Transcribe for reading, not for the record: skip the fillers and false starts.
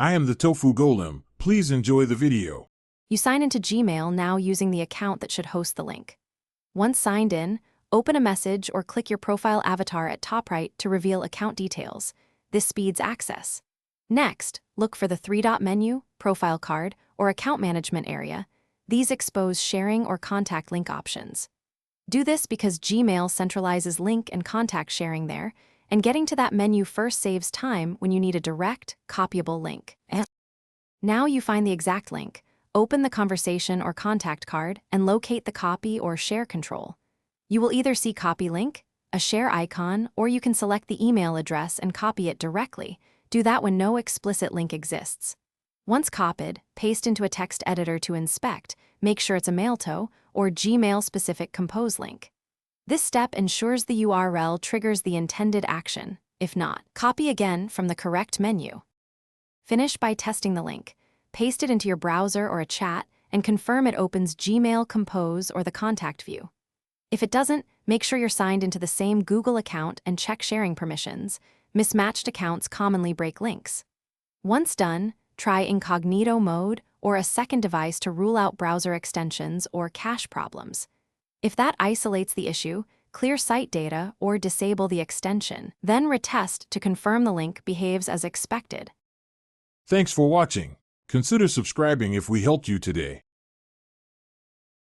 I am the Tofu Golem. Please enjoy the video. You sign into Gmail now using the account that should host the link. Once signed in, open a message or click your profile avatar at top right to reveal account details. This speeds access. Next, look for the three-dot menu, profile card, or account management area. These expose sharing or contact link options. Do this because Gmail centralizes link and contact sharing there, and getting to that menu first saves time when you need a direct, copyable link. Now you find the exact link, open the conversation or contact card, and locate the copy or share control. You will either see copy link, a share icon, or you can select the email address and copy it directly. Do that when no explicit link exists. Once copied, paste into a text editor to inspect, make sure it's a Mailto or Gmail-specific compose link. This step ensures the URL triggers the intended action. If not, copy again from the correct menu. Finish by testing the link. Paste it into your browser or a chat and confirm it opens Gmail Compose or the contact view. If it doesn't, make sure you're signed into the same Google account and check sharing permissions. Mismatched accounts commonly break links. Once done, try incognito mode or a second device to rule out browser extensions or cache problems. If that isolates the issue, clear site data or disable the extension. Then retest to confirm the link behaves as expected. Thanks for watching. Consider subscribing if we helped you today.